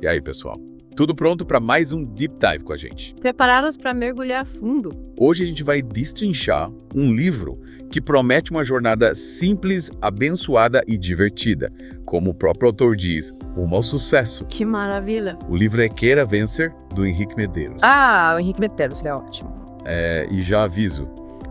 E aí, pessoal? Tudo pronto para mais um Deep Dive com a gente? Preparados para mergulhar fundo. Hoje a gente vai destrinchar um livro que promete uma jornada simples, abençoada e divertida. Como o próprio autor diz, rumo ao sucesso. Que maravilha. O livro é Queira Vencer, do Henrique Medeiros. O Henrique Medeiros, ele é ótimo. E já aviso,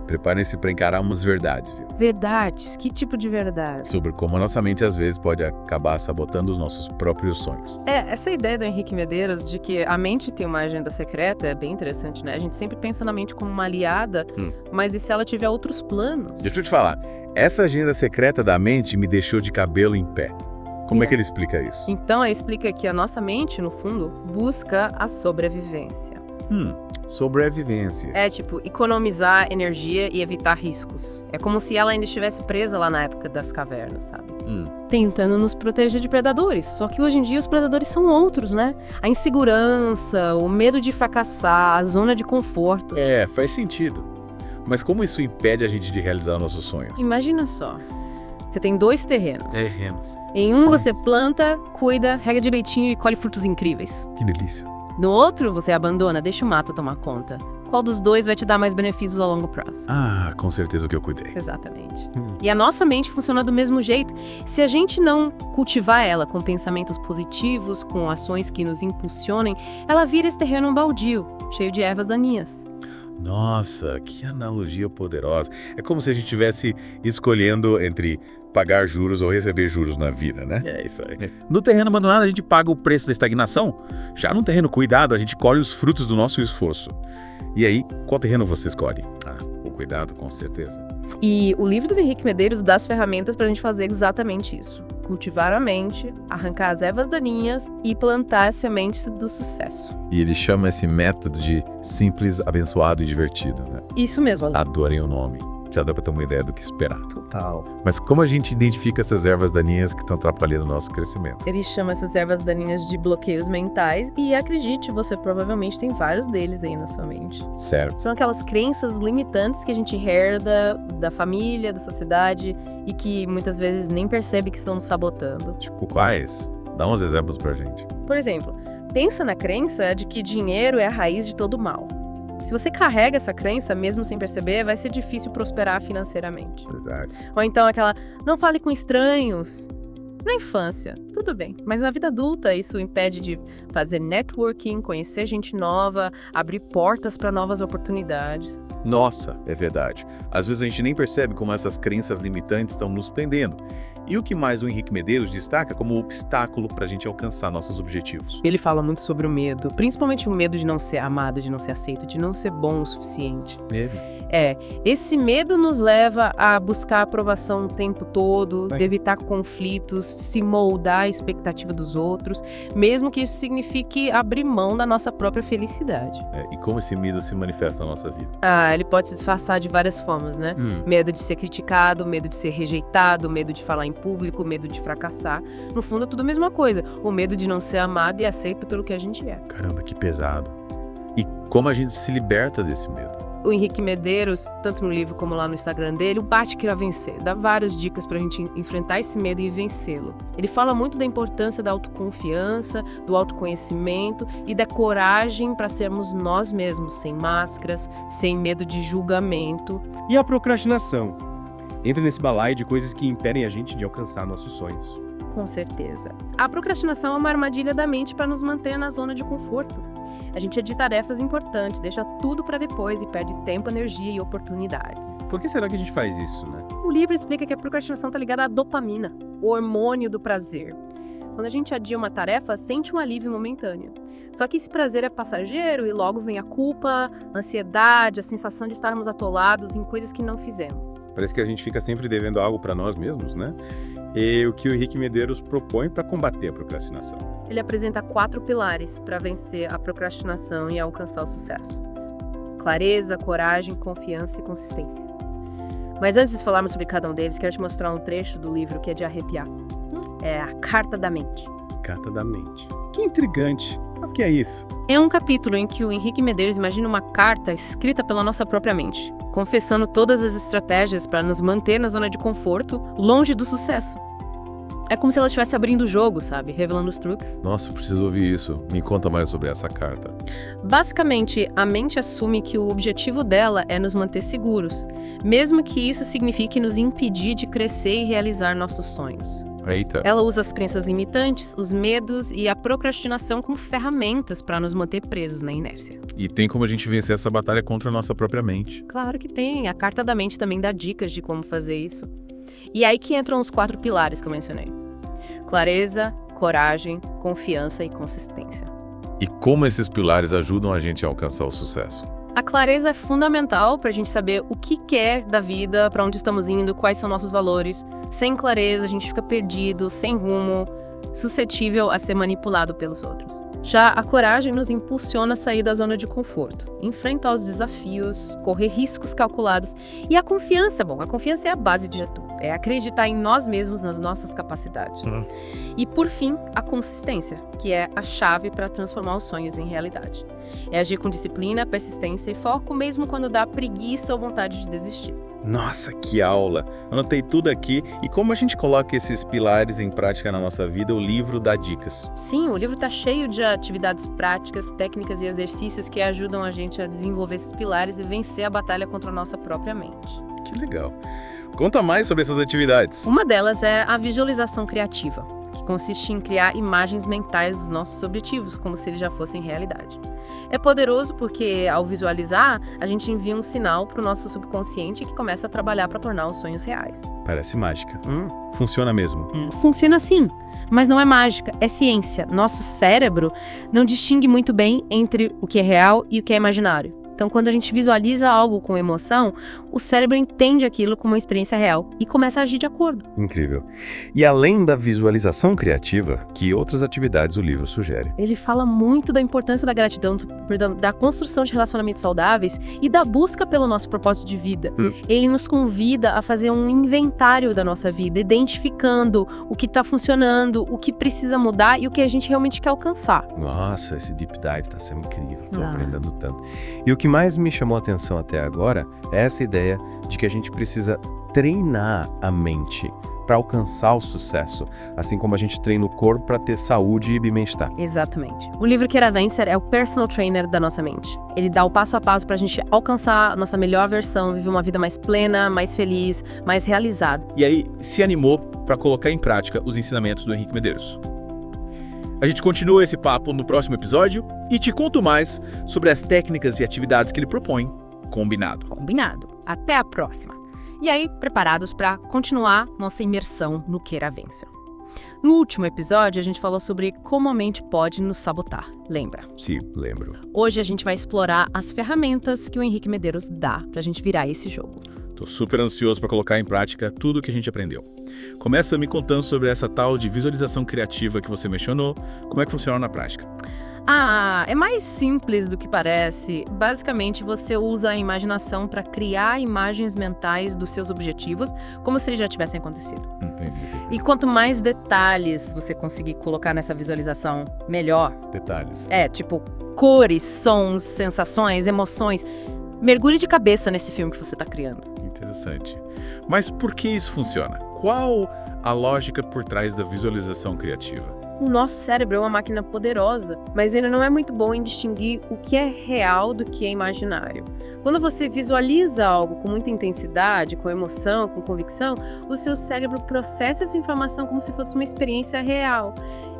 preparem-se para encarar umas verdades, viu? Verdades? Que tipo de verdade? Sobre como a nossa mente às vezes pode acabar sabotando os nossos próprios sonhos. Essa ideia do Henrique Medeiros de que a mente tem uma agenda secreta é bem interessante, né? A gente sempre pensa na mente como uma aliada, mas e se ela tiver outros planos? Deixa eu te falar, essa agenda secreta da mente me deixou de cabelo em pé. Como é que ele explica isso? Então, ele explica que a nossa mente, no fundo, busca a sobrevivência. Sobrevivência. É tipo, economizar energia e evitar riscos. É como se ela ainda estivesse presa lá na época das cavernas, sabe? Tentando nos proteger de predadores. Só que hoje em dia os predadores são outros, né? A insegurança, o medo de fracassar, a zona de conforto. Faz sentido. Mas como isso impede a gente de realizar nossos sonhos? Imagina só. Você tem 2 terrenos. Terrenos. Em um você planta, cuida, rega direitinho e colhe frutos incríveis. Que delícia. No outro, você abandona, deixa o mato tomar conta. Qual dos 2 vai te dar mais benefícios a longo prazo? Com certeza o que eu cuidei. Exatamente. E a nossa mente funciona do mesmo jeito. Se a gente não cultivar ela com pensamentos positivos, com ações que nos impulsionem, ela vira esse terreno baldio, cheio de ervas daninhas. Nossa, que analogia poderosa. É como se a gente estivesse escolhendo entre pagar juros ou receber juros na vida, né? É isso aí. No terreno abandonado, a gente paga o preço da estagnação. Já no terreno cuidado, a gente colhe os frutos do nosso esforço. E aí, qual terreno você escolhe? O cuidado, com certeza. E o livro do Henrique Medeiros dá as ferramentas pra gente fazer exatamente isso. Cultivar a mente, arrancar as ervas daninhas e plantar as sementes do sucesso. E ele chama esse método de simples, abençoado e divertido, né? Isso mesmo. Adorei o nome. Já dá pra ter uma ideia do que esperar. Total. Mas como a gente identifica essas ervas daninhas que estão atrapalhando o nosso crescimento? Ele chama essas ervas daninhas de bloqueios mentais e, acredite, você provavelmente tem vários deles aí na sua mente. Certo. São aquelas crenças limitantes que a gente herda da família, da sociedade e que muitas vezes nem percebe que estão nos sabotando. Tipo, quais? Dá uns exemplos pra gente. Por exemplo, pensa na crença de que dinheiro é a raiz de todo mal. Se você carrega essa crença, mesmo sem perceber, vai ser difícil prosperar financeiramente. Verdade. Ou então aquela, não fale com estranhos. Na infância, tudo bem. Mas na vida adulta, isso impede de fazer networking, conhecer gente nova, abrir portas para novas oportunidades. Nossa, é verdade. Às vezes a gente nem percebe como essas crenças limitantes estão nos prendendo. E o que mais o Henrique Medeiros destaca como obstáculo para a gente alcançar nossos objetivos? Ele fala muito sobre o medo, principalmente o medo de não ser amado, de não ser aceito, de não ser bom o suficiente. Esse medo nos leva a buscar aprovação o tempo todo, de evitar conflitos, se moldar à expectativa dos outros, mesmo que isso signifique abrir mão da nossa própria felicidade. E como esse medo se manifesta na nossa vida? Ele pode se disfarçar de várias formas, né? Medo de ser criticado, medo de ser rejeitado, medo de falar em público, medo de fracassar. No fundo é tudo a mesma coisa. O medo de não ser amado e aceito pelo que a gente é. Caramba, que pesado. E como a gente se liberta desse medo? O Henrique Medeiros, tanto no livro como lá no Instagram dele, o Bate Queira Vencer, dá várias dicas pra gente enfrentar esse medo e vencê-lo. Ele fala muito da importância da autoconfiança, do autoconhecimento e da coragem para sermos nós mesmos, sem máscaras, sem medo de julgamento. E a procrastinação? Entra nesse balaio de coisas que impedem a gente de alcançar nossos sonhos. Com certeza. A procrastinação é uma armadilha da mente para nos manter na zona de conforto. A gente adia tarefas importantes, deixa tudo para depois e perde tempo, energia e oportunidades. Por que será que a gente faz isso, né? O livro explica que a procrastinação está ligada à dopamina, o hormônio do prazer. Quando a gente adia uma tarefa, sente um alívio momentâneo. Só que esse prazer é passageiro e logo vem a culpa, a ansiedade, a sensação de estarmos atolados em coisas que não fizemos. Parece que a gente fica sempre devendo algo para nós mesmos, né? E o que o Henrique Medeiros propõe para combater a procrastinação? Ele apresenta 4 pilares para vencer a procrastinação e alcançar o sucesso: clareza, coragem, confiança e consistência. Mas antes de falarmos sobre cada um deles, quero te mostrar um trecho do livro que é de arrepiar. É a Carta da Mente. Carta da Mente. Que intrigante. O que é isso? É um capítulo em que o Henrique Medeiros imagina uma carta escrita pela nossa própria mente, confessando todas as estratégias para nos manter na zona de conforto, longe do sucesso. É como se ela estivesse abrindo o jogo, sabe? Revelando os truques. Nossa, preciso ouvir isso. Me conta mais sobre essa carta. Basicamente, a mente assume que o objetivo dela é nos manter seguros, mesmo que isso signifique nos impedir de crescer e realizar nossos sonhos. Eita. Ela usa as crenças limitantes, os medos e a procrastinação como ferramentas para nos manter presos na inércia. E tem como a gente vencer essa batalha contra a nossa própria mente. Claro que tem. A carta da mente também dá dicas de como fazer isso. E aí que entram os 4 pilares que eu mencionei: clareza, coragem, confiança e consistência. E como esses pilares ajudam a gente a alcançar o sucesso? A clareza é fundamental para a gente saber o que quer da vida, para onde estamos indo, quais são nossos valores. Sem clareza, a gente fica perdido, sem rumo, suscetível a ser manipulado pelos outros. Já a coragem nos impulsiona a sair da zona de conforto, enfrentar os desafios, correr riscos calculados. E a confiança, a confiança é a base de tudo. É acreditar em nós mesmos, nas nossas capacidades. E, por fim, a consistência, que é a chave para transformar os sonhos em realidade. É agir com disciplina, persistência e foco, mesmo quando dá preguiça ou vontade de desistir. Nossa, que aula! Anotei tudo aqui. E como a gente coloca esses pilares em prática na nossa vida, o livro dá dicas. Sim, o livro está cheio de atividades práticas, técnicas e exercícios que ajudam a gente a desenvolver esses pilares e vencer a batalha contra a nossa própria mente. Que legal! Conta mais sobre essas atividades. Uma delas é a visualização criativa, que consiste em criar imagens mentais dos nossos objetivos, como se eles já fossem realidade. É poderoso porque, ao visualizar, a gente envia um sinal para o nosso subconsciente que começa a trabalhar para tornar os sonhos reais. Parece mágica. Funciona mesmo. Funciona sim, mas não é mágica, é ciência. Nosso cérebro não distingue muito bem entre o que é real e o que é imaginário. Então, quando a gente visualiza algo com emoção, o cérebro entende aquilo como uma experiência real e começa a agir de acordo. Incrível. E além da visualização criativa, que outras atividades o livro sugere? Ele fala muito da importância da gratidão, da construção de relacionamentos saudáveis e da busca pelo nosso propósito de vida. Ele nos convida a fazer um inventário da nossa vida, identificando o que está funcionando, o que precisa mudar e o que a gente realmente quer alcançar. Nossa, esse deep dive tá sendo incrível, tô aprendendo tanto. E o que mais me chamou a atenção até agora é essa ideia de que a gente precisa treinar a mente para alcançar o sucesso, assim como a gente treina o corpo para ter saúde e bem-estar. Exatamente. O livro Queira Vencer é o personal trainer da nossa mente. Ele dá o passo a passo para a gente alcançar a nossa melhor versão, viver uma vida mais plena, mais feliz, mais realizada. E aí, se animou para colocar em prática os ensinamentos do Henrique Medeiros. A gente continua esse papo no próximo episódio e te conto mais sobre as técnicas e atividades que ele propõe. Combinado. Combinado. Até a próxima. E aí, preparados para continuar nossa imersão no Queira Vencer. No último episódio, a gente falou sobre como a mente pode nos sabotar. Lembra? Sim, lembro. Hoje a gente vai explorar as ferramentas que o Henrique Medeiros dá pra gente virar esse jogo. Tô super ansioso para colocar em prática tudo o que a gente aprendeu. Começa me contando sobre essa tal de visualização criativa que você mencionou. Como é que funciona na prática? É mais simples do que parece. Basicamente, você usa a imaginação para criar imagens mentais dos seus objetivos, como se eles já tivessem acontecido. E quanto mais detalhes você conseguir colocar nessa visualização, melhor. Detalhes. Tipo cores, sons, sensações, emoções. Mergulhe de cabeça nesse filme que você está criando. Interessante. Mas por que isso funciona? Qual a lógica por trás da visualização criativa? O nosso cérebro é uma máquina poderosa, mas ele não é muito bom em distinguir o que é real do que é imaginário. Quando você visualiza algo com muita intensidade, com emoção, com convicção, o seu cérebro processa essa informação como se fosse uma experiência real.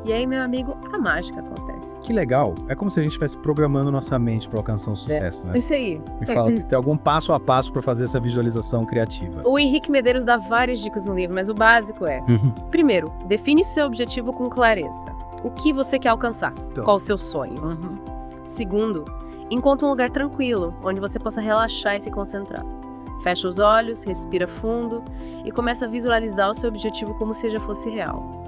E aí, meu amigo, a mágica acontece. Que legal. É como se a gente estivesse programando nossa mente para alcançar um sucesso, né? Isso aí. Me fala que tem algum passo a passo para fazer essa visualização criativa. O Henrique Medeiros dá várias dicas no livro, mas o básico é: primeiro, define seu objetivo com clareza. O que você quer alcançar? Qual o seu sonho? Segundo, encontre um lugar tranquilo, onde você possa relaxar e se concentrar. Fecha os olhos, respira fundo e começa a visualizar o seu objetivo como se já fosse real.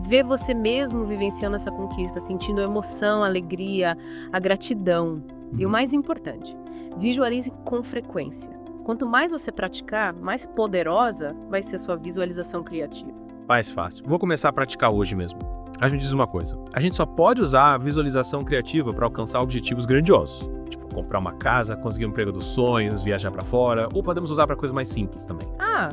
Vê você mesmo vivenciando essa conquista, sentindo a emoção, a alegria, a gratidão. E o mais importante, visualize com frequência. Quanto mais você praticar, mais poderosa vai ser sua visualização criativa. Mais fácil. Vou começar a praticar hoje mesmo. Mas me diz uma coisa, a gente só pode usar a visualização criativa para alcançar objetivos grandiosos, tipo comprar uma casa, conseguir um emprego dos sonhos, viajar para fora, ou podemos usar para coisas mais simples também.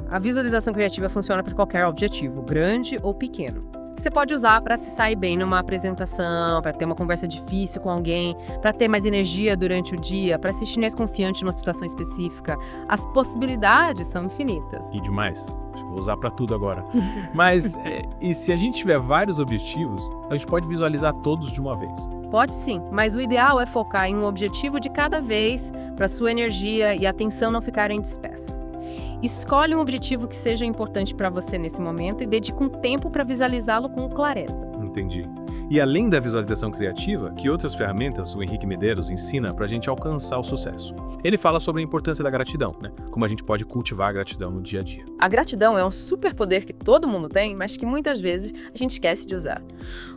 A visualização criativa funciona para qualquer objetivo, grande ou pequeno. Você pode usar para se sair bem numa apresentação, para ter uma conversa difícil com alguém, para ter mais energia durante o dia, para se sentir mais confiante numa situação específica. As possibilidades são infinitas. E demais. Acho que vou usar para tudo agora. Mas, e se a gente tiver vários objetivos, a gente pode visualizar todos de uma vez. Pode sim, mas o ideal é focar em um objetivo de cada vez para sua energia e atenção não ficarem dispersas. Escolhe um objetivo que seja importante para você nesse momento e dedique um tempo para visualizá-lo com clareza. Entendi. E além da visualização criativa, que outras ferramentas o Henrique Medeiros ensina para a gente alcançar o sucesso? Ele fala sobre a importância da gratidão, né? Como a gente pode cultivar a gratidão no dia a dia. A gratidão é um superpoder que todo mundo tem, mas que muitas vezes a gente esquece de usar.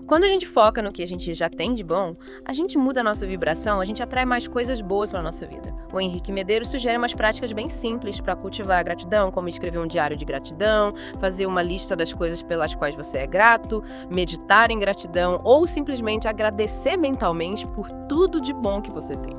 Quando a gente foca no que a gente já tem de bom, a gente muda a nossa vibração, a gente atrai mais coisas boas para a nossa vida. O Henrique Medeiros sugere umas práticas bem simples para cultivar a gratidão, como escrever um diário de gratidão, fazer uma lista das coisas pelas quais você é grato, meditar em gratidão ou simplesmente agradecer mentalmente por tudo de bom que você tem.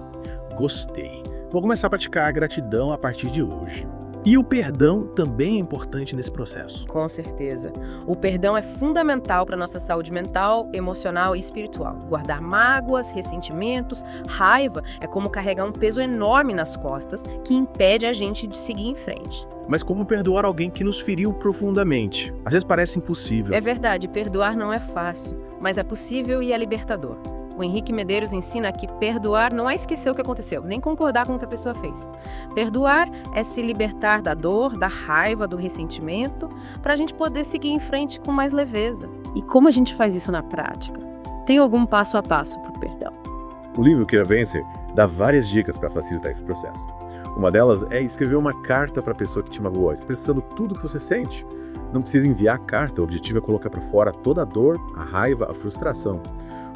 Gostei. Vou começar a praticar a gratidão a partir de hoje. E o perdão também é importante nesse processo. Com certeza. O perdão é fundamental para a nossa saúde mental, emocional e espiritual. Guardar mágoas, ressentimentos, raiva é como carregar um peso enorme nas costas que impede a gente de seguir em frente. Mas como perdoar alguém que nos feriu profundamente? Às vezes parece impossível. É verdade, perdoar não é fácil, mas é possível e é libertador. O Henrique Medeiros ensina que perdoar não é esquecer o que aconteceu, nem concordar com o que a pessoa fez. Perdoar é se libertar da dor, da raiva, do ressentimento, para a gente poder seguir em frente com mais leveza. E como a gente faz isso na prática? Tem algum passo a passo para o perdão? O livro Queira Vencer dá várias dicas para facilitar esse processo. Uma delas é escrever uma carta para a pessoa que te magoou, expressando tudo o que você sente. Não precisa enviar a carta, o objetivo é colocar para fora toda a dor, a raiva, a frustração.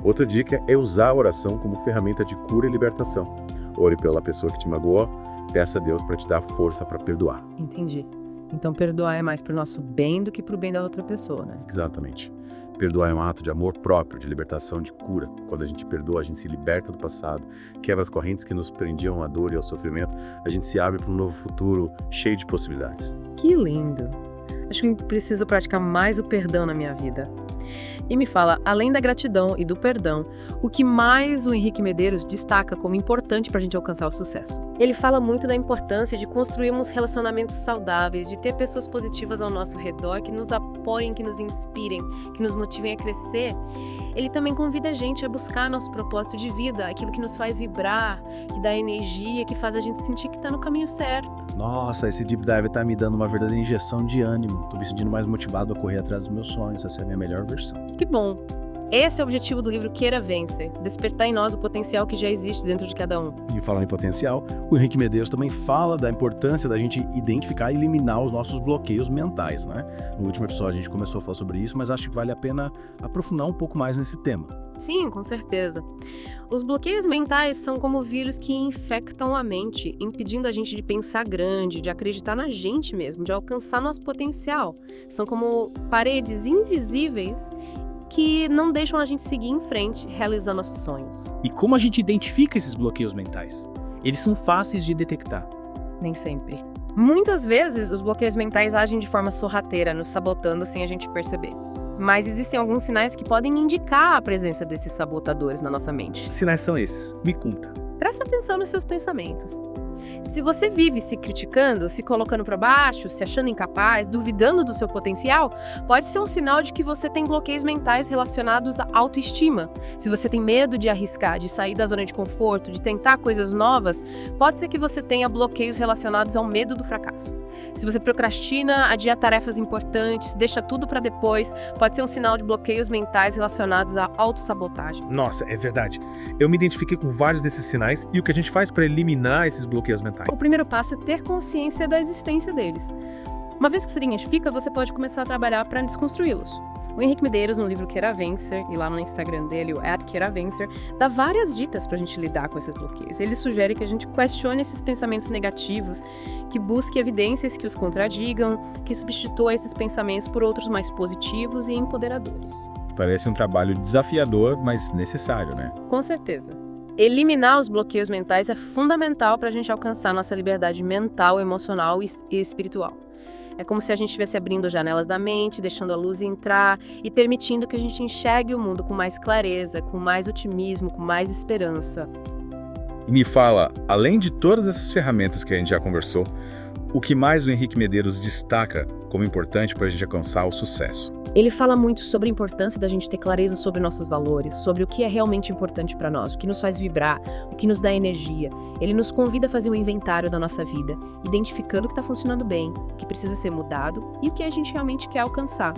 Outra dica é usar a oração como ferramenta de cura e libertação. Ore pela pessoa que te magoou, peça a Deus para te dar força para perdoar. Entendi. Então perdoar é mais para o nosso bem do que para o bem da outra pessoa, né? Exatamente. Perdoar é um ato de amor próprio, de libertação, de cura. Quando a gente perdoa, a gente se liberta do passado, quebra as correntes que nos prendiam à dor e ao sofrimento, a gente se abre para um novo futuro cheio de possibilidades. Que lindo! Acho que preciso praticar mais o perdão na minha vida. E me fala, além da gratidão e do perdão, o que mais o Henrique Medeiros destaca como importante para a gente alcançar o sucesso? Ele fala muito da importância de construirmos relacionamentos saudáveis, de ter pessoas positivas ao nosso redor, que nos apoiem, que nos inspirem, que nos motivem a crescer. Ele também convida a gente a buscar nosso propósito de vida, aquilo que nos faz vibrar, que dá energia, que faz a gente sentir que está no caminho certo. Nossa, esse Deep Dive tá me dando uma verdadeira injeção de ânimo. Tô me sentindo mais motivado a correr atrás dos meus sonhos. Essa é a minha melhor versão. Que bom! Esse é o objetivo do livro Queira Vencer, despertar em nós o potencial que já existe dentro de cada um. E falando em potencial, o Henrique Medeiros também fala da importância da gente identificar e eliminar os nossos bloqueios mentais, né? No último episódio a gente começou a falar sobre isso, mas acho que vale a pena aprofundar um pouco mais nesse tema. Sim, com certeza. Os bloqueios mentais são como vírus que infectam a mente, impedindo a gente de pensar grande, de acreditar na gente mesmo, de alcançar nosso potencial. São como paredes invisíveis que não deixam a gente seguir em frente, realizando nossos sonhos. E como a gente identifica esses bloqueios mentais? Eles são fáceis de detectar. Nem sempre. Muitas vezes, os bloqueios mentais agem de forma sorrateira, nos sabotando sem a gente perceber. Mas existem alguns sinais que podem indicar a presença desses sabotadores na nossa mente. Que sinais são esses? Me conta. Presta atenção nos seus pensamentos. Se você vive se criticando, se colocando para baixo, se achando incapaz, duvidando do seu potencial, pode ser um sinal de que você tem bloqueios mentais relacionados à autoestima. Se você tem medo de arriscar, de sair da zona de conforto, de tentar coisas novas, pode ser que você tenha bloqueios relacionados ao medo do fracasso. Se você procrastina, adia tarefas importantes, deixa tudo para depois, pode ser um sinal de bloqueios mentais relacionados à autossabotagem. Nossa, é verdade. Eu me identifiquei com vários desses sinais e o que a gente faz para eliminar esses bloqueios mentais? O primeiro passo é ter consciência da existência deles. Uma vez que você identifica, você pode começar a trabalhar para desconstruí-los. O Henrique Medeiros, no livro Queira Vencer, e lá no Instagram dele, o @QueiraVencer, dá várias dicas para a gente lidar com esses bloqueios. Ele sugere que a gente questione esses pensamentos negativos, que busque evidências que os contradigam, que substitua esses pensamentos por outros mais positivos e empoderadores. Parece um trabalho desafiador, mas necessário, né? Com certeza. Eliminar os bloqueios mentais é fundamental para a gente alcançar nossa liberdade mental, emocional e espiritual. É como se a gente estivesse abrindo janelas da mente, deixando a luz entrar e permitindo que a gente enxergue o mundo com mais clareza, com mais otimismo, com mais esperança. E me fala, além de todas essas ferramentas que a gente já conversou, o que mais o Henrique Medeiros destaca como importante para a gente alcançar o sucesso? Ele fala muito sobre a importância da gente ter clareza sobre nossos valores, sobre o que é realmente importante para nós, o que nos faz vibrar, o que nos dá energia. Ele nos convida a fazer um inventário da nossa vida, identificando o que está funcionando bem, o que precisa ser mudado e o que a gente realmente quer alcançar.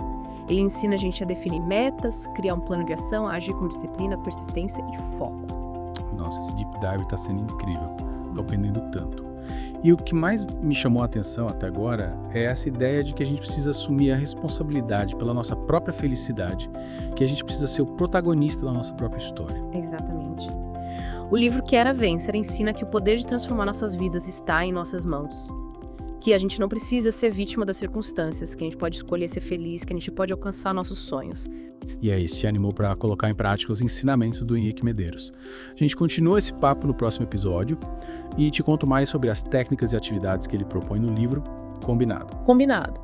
Ele ensina a gente a definir metas, criar um plano de ação, agir com disciplina, persistência e foco. Nossa, esse deep dive está sendo incrível. Estou aprendendo tanto. E o que mais me chamou a atenção até agora é essa ideia de que a gente precisa assumir a responsabilidade pela nossa própria felicidade, que a gente precisa ser o protagonista da nossa própria história. Exatamente. O livro Queira Vencer ensina que o poder de transformar nossas vidas está em nossas mãos. Que a gente não precisa ser vítima das circunstâncias, que a gente pode escolher ser feliz, que a gente pode alcançar nossos sonhos. E aí, se animou para colocar em prática os ensinamentos do Henrique Medeiros. A gente continua esse papo no próximo episódio e te conto mais sobre as técnicas e atividades que ele propõe no livro. Combinado. Combinado.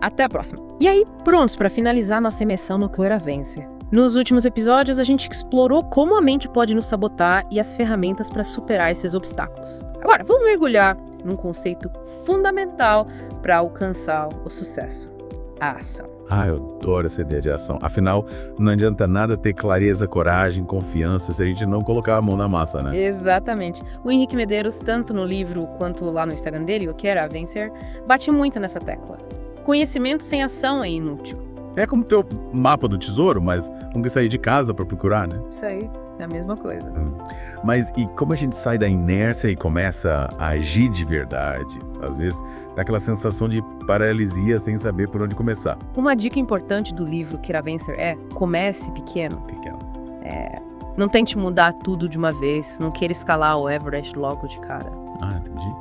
Até a próxima. E aí, prontos para finalizar nossa imersão no Queira Vencer. Nos últimos episódios, a gente explorou como a mente pode nos sabotar e as ferramentas para superar esses obstáculos. Agora, vamos mergulhar num conceito fundamental para alcançar o sucesso: a ação. Eu adoro essa ideia de ação. Afinal, não adianta nada ter clareza, coragem, confiança se a gente não colocar a mão na massa, né? Exatamente. O Henrique Medeiros, tanto no livro quanto lá no Instagram dele, o Queira Vencer, bate muito nessa tecla. Conhecimento sem ação é inútil. É como ter o mapa do tesouro, mas não que sair de casa para procurar, né? Isso aí, é a mesma coisa. Mas e como a gente sai da inércia e começa a agir de verdade? Às vezes dá aquela sensação de paralisia sem saber por onde começar. Uma dica importante do livro Queira Vencer é: comece pequeno. Não tente mudar tudo de uma vez, não queira escalar o Everest logo de cara. Entendi.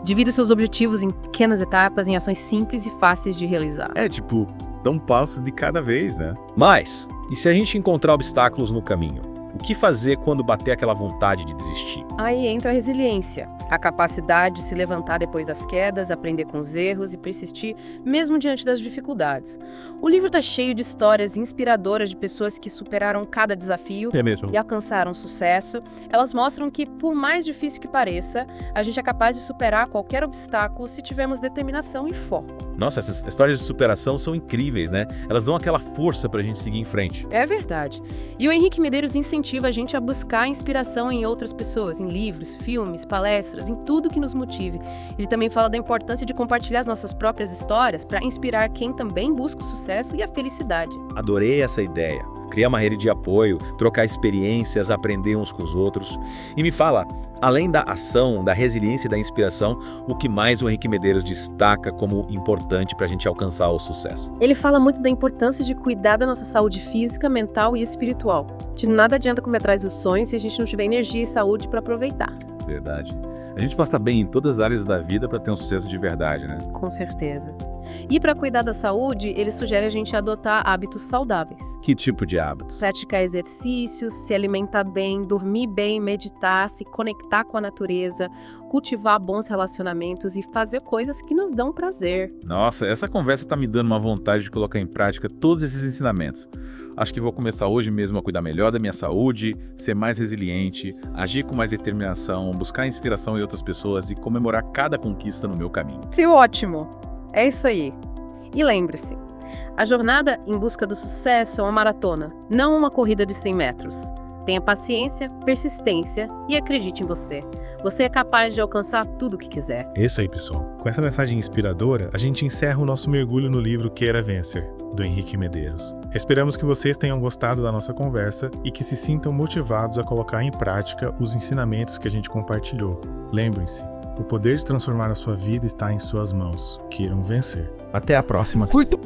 Divida seus objetivos em pequenas etapas, em ações simples e fáceis de realizar. Tipo, dá um passo de cada vez, né? Mas, e se a gente encontrar obstáculos no caminho? O que fazer quando bater aquela vontade de desistir? Aí entra a resiliência, a capacidade de se levantar depois das quedas, aprender com os erros e persistir mesmo diante das dificuldades. O livro está cheio de histórias inspiradoras de pessoas que superaram cada desafio e alcançaram sucesso. Elas mostram que, por mais difícil que pareça, a gente é capaz de superar qualquer obstáculo se tivermos determinação e foco. Nossa, essas histórias de superação são incríveis, né? Elas dão aquela força pra gente seguir em frente. É verdade. E o Henrique Medeiros incentiva a gente a buscar inspiração em outras pessoas, em livros, filmes, palestras, em tudo que nos motive. Ele também fala da importância de compartilhar as nossas próprias histórias para inspirar quem também busca o sucesso e a felicidade. Adorei essa ideia. Criar uma rede de apoio, trocar experiências, aprender uns com os outros. E me fala, além da ação, da resiliência e da inspiração, o que mais o Henrique Medeiros destaca como importante para a gente alcançar o sucesso? Ele fala muito da importância de cuidar da nossa saúde física, mental e espiritual. De nada adianta correr atrás dos sonhos se a gente não tiver energia e saúde para aproveitar. Verdade. A gente pode estar bem em todas as áreas da vida para ter um sucesso de verdade, né? Com certeza. E para cuidar da saúde, ele sugere a gente adotar hábitos saudáveis. Que tipo de hábitos? Praticar exercícios, se alimentar bem, dormir bem, meditar, se conectar com a natureza, cultivar bons relacionamentos e fazer coisas que nos dão prazer. Nossa, essa conversa tá me dando uma vontade de colocar em prática todos esses ensinamentos. Acho que vou começar hoje mesmo a cuidar melhor da minha saúde, ser mais resiliente, agir com mais determinação, buscar inspiração em outras pessoas e comemorar cada conquista no meu caminho. Que ótimo! É isso aí. E lembre-se, a jornada em busca do sucesso é uma maratona, não uma corrida de 100 metros. Tenha paciência, persistência e acredite em você. Você é capaz de alcançar tudo o que quiser. É isso aí, pessoal. Com essa mensagem inspiradora, a gente encerra o nosso mergulho no livro Queira Vencer, do Henrique Medeiros. Esperamos que vocês tenham gostado da nossa conversa e que se sintam motivados a colocar em prática os ensinamentos que a gente compartilhou. Lembrem-se, o poder de transformar a sua vida está em suas mãos. Queiram vencer. Até a próxima. Curta!